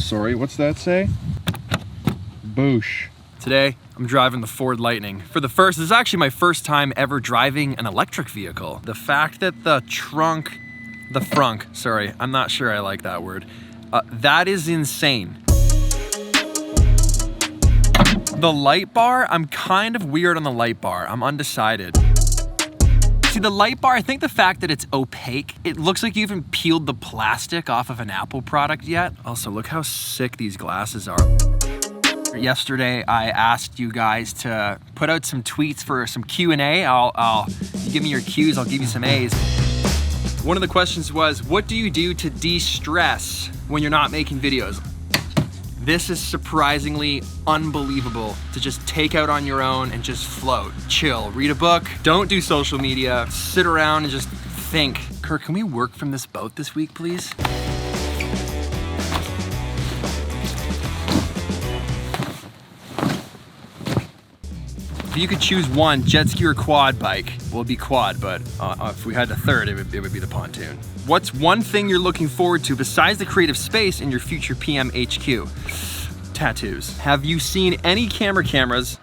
sorry. What's that say? Boosh. Today, I'm driving the Ford Lightning. This is actually my first time ever driving an electric vehicle. The fact that the frunk, sorry, I'm not sure I like that word. That is insane. The light bar, I'm kind of weird on the light bar. I'm undecided. See, the light bar, I think the fact that it's opaque, it looks like you haven't peeled the plastic off of an Apple product yet. Also, look how sick these glasses are. Yesterday, I asked you guys to put out some tweets for some Q&A. You give me your Qs, I'll give you some As. One of the questions was, what do you do to de-stress when you're not making videos? This is surprisingly unbelievable to just take out on your own and just float, chill, read a book, don't do social media, sit around and just think. Kirk, can we work from this boat this week, please? If you could choose one, jet ski or quad bike, well, it'd be quad, but if we had a third, it would be the pontoon. What's one thing you're looking forward to besides the creative space in your future PM HQ? Tattoos. Have you seen any cameras?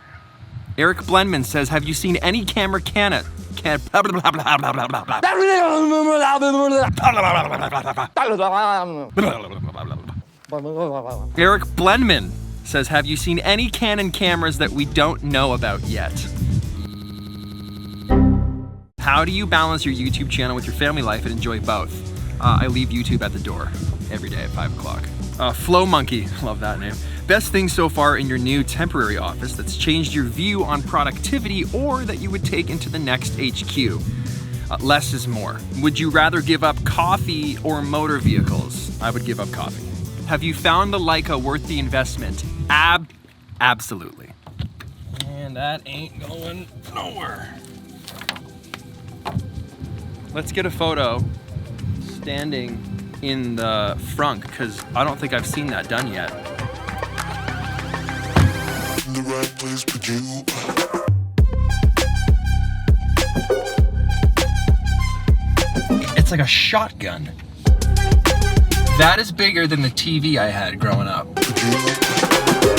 Eric Blendman says, have you seen any Eric Blendman says, have you seen any Canon cameras that we don't know about yet? How do you balance your YouTube channel with your family life and enjoy both? I leave YouTube at the door every day at 5 o'clock. Flow Monkey, love that name. Best thing so far in your new temporary office that's changed your view on productivity or that you would take into the next HQ? Less is more. Would you rather give up coffee or motor vehicles? I would give up coffee. Have you found the Leica worth the investment? Absolutely. And that ain't going nowhere. Let's get a photo standing in the front, because I don't think I've seen that done yet. In the right place for you. It's like a shotgun. That is bigger than the TV I had growing up.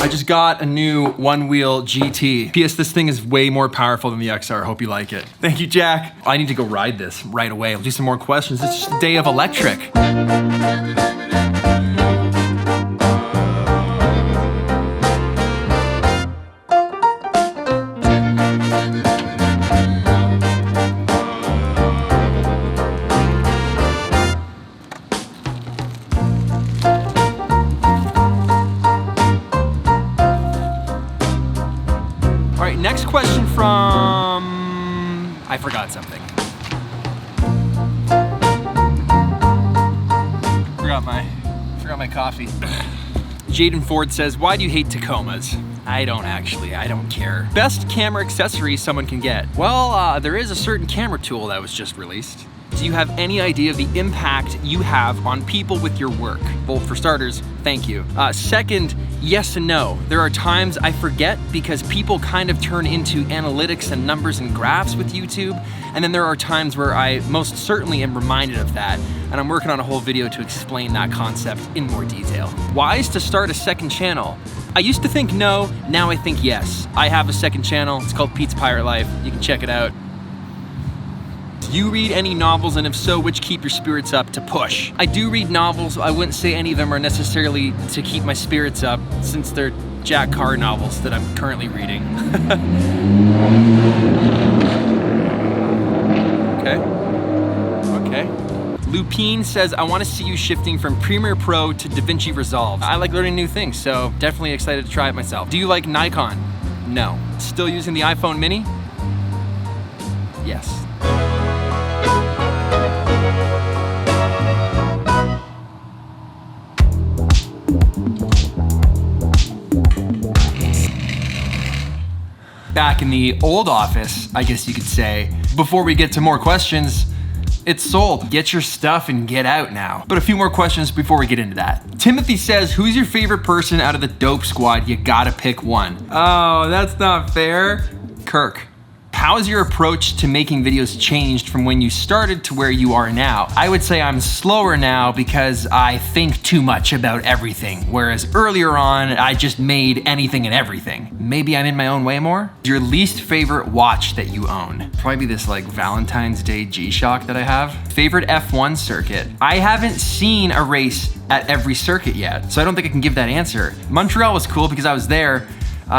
I just got a new one-wheel GT. P.S. This thing is way more powerful than the XR. Hope you like it. Thank you, Jack. I need to go ride this right away. I'll do some more questions. It's just a day of electric. Next question from... I forgot something. Forgot my coffee. Jaden Ford says, why do you hate Tacomas? I don't care. Best camera accessory someone can get? Well, there is a certain camera tool that was just released. Do you have any idea of the impact you have on people with your work? Well, for starters, thank you. Second, yes and no. There are times I forget because people kind of turn into analytics and numbers and graphs with YouTube. And then there are times where I most certainly am reminded of that. And I'm working on a whole video to explain that concept in more detail. Wise to start a second channel? I used to think no, now I think yes. I have a second channel, it's called Pete's Pirate Life. You can check it out. Do you read any novels, and if so, which keep your spirits up to push? I do read novels. I wouldn't say any of them are necessarily to keep my spirits up, since they're Jack Carr novels that I'm currently reading. Okay. Lupine says, I want to see you shifting from Premiere Pro to DaVinci Resolve. I like learning new things, so definitely excited to try it myself. Do you like Nikon? No. Still using the iPhone mini? Yes. Back in the old office, I guess you could say, before we get to more questions, it's sold. Get your stuff and get out now. But a few more questions before we get into that. Timothy says, who's your favorite person out of the Dope Squad? You gotta pick one. Oh, that's not fair. Kirk. how has your approach to making videos changed from when you started to where you are now? I would say I'm slower now because I think too much about everything, whereas earlier on, I just made anything and everything. Maybe I'm in my own way more? Your least favorite watch that you own? Probably this like Valentine's Day G-Shock that I have. Favorite F1 circuit? I haven't seen a race at every circuit yet, so I don't think I can give that answer. Montreal was cool because I was there,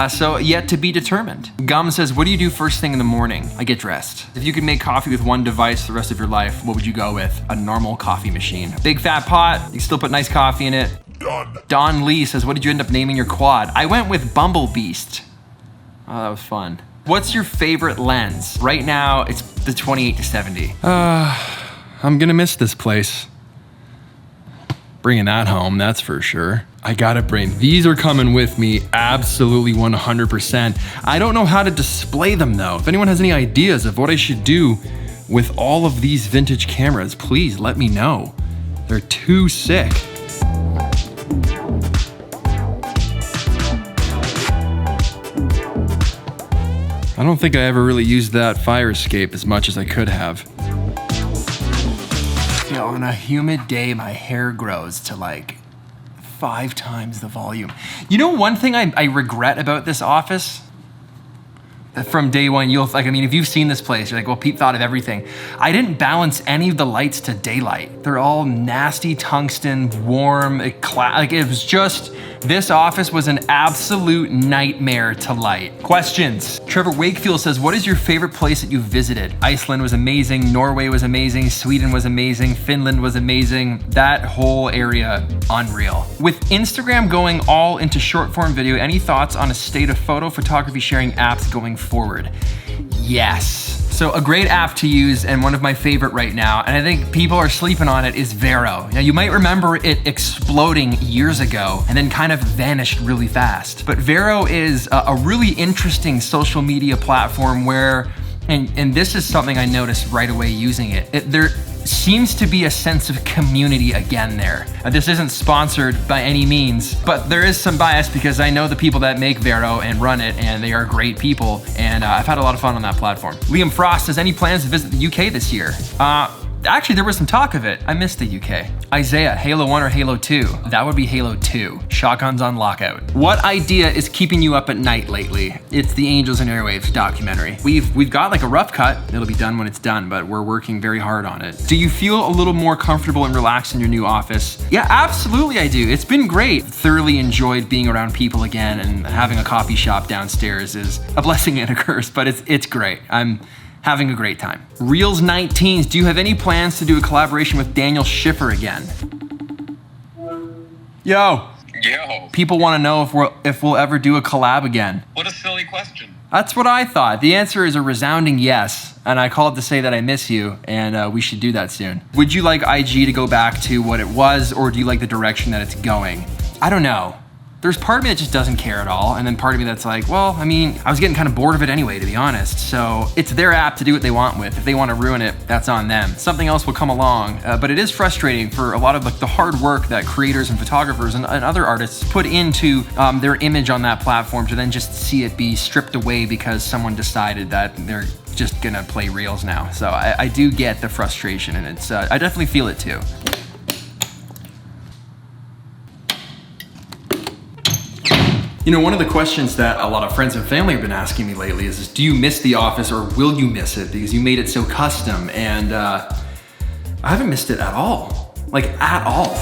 so yet to be determined. Gum says, what do you do first thing in the morning? I get dressed. If you could make coffee with one device the rest of your life, what would you go with? A normal coffee machine. Big fat pot, you still put nice coffee in it. Done. Don Lee says, what did you end up naming your quad? I went with Bumble Beast. Oh, that was fun. What's your favorite lens? Right now, it's the 28-70. I'm gonna miss this place. Bringing that home, that's for sure. I gotta bring, these are coming with me absolutely 100%. I don't know how to display them though. If anyone has any ideas of what I should do with all of these vintage cameras, please let me know. They're too sick. I don't think I ever really used that fire escape as much as I could have. You know, on a humid day, my hair grows to like 5 times the volume. You know, one thing I regret about this office? From day one, if you've seen this place, you're like, well, Pete thought of everything. I didn't balance any of the lights to daylight. They're all nasty tungsten, warm, it was just, this office was an absolute nightmare to light. Questions. Trevor Wakefield says, what is your favorite place that you visited? Iceland was amazing, Norway was amazing, Sweden was amazing, Finland was amazing. That whole area, unreal. With Instagram going all into short form video, any thoughts on a state of photo photography sharing apps going forward? Yes. So a great app to use and one of my favorite right now, and I think people are sleeping on it, is Vero. Now you might remember it exploding years ago and then kind of vanished really fast. But Vero is a really interesting social media platform where, and this is something I noticed right away using it, there seems to be a sense of community again there. This isn't sponsored by any means, but there is some bias because I know the people that make Vero and run it, and they are great people, and I've had a lot of fun on that platform. Liam Frost says, any plans to visit the UK this year? Actually, there was some talk of it. I missed the UK. Isaiah, Halo 1 or Halo 2? That would be Halo 2. Shotguns on lockout. What idea is keeping you up at night lately? It's the Angels and Airwaves documentary. We've got like a rough cut. It'll be done when it's done, but we're working very hard on it. Do you feel a little more comfortable and relaxed in your new office? Yeah, absolutely I do. It's been great. Thoroughly enjoyed being around people again, and having a coffee shop downstairs is a blessing and a curse, but it's great. I'm having a great time. Reels 19s, do you have any plans to do a collaboration with Daniel Schiffer again? Yo. People want to know if we'll ever do a collab again. What a silly question. That's what I thought. The answer is a resounding yes, and I called to say that I miss you, and we should do that soon. Would you like IG to go back to what it was, or do you like the direction that it's going? I don't know. There's part of me that just doesn't care at all, and then part of me that's like, well, I mean, I was getting kind of bored of it anyway, to be honest. So it's their app to do what they want with. If they want to ruin it, that's on them. Something else will come along, but it is frustrating for a lot of like the hard work that creators and photographers and other artists put into their image on that platform to then just see it be stripped away because someone decided that they're just gonna play reels now. So I do get the frustration, and it's I definitely feel it too. You know, one of the questions that a lot of friends and family have been asking me lately is do you miss the office or will you miss it because you made it so custom? And I haven't missed it at all, like at all.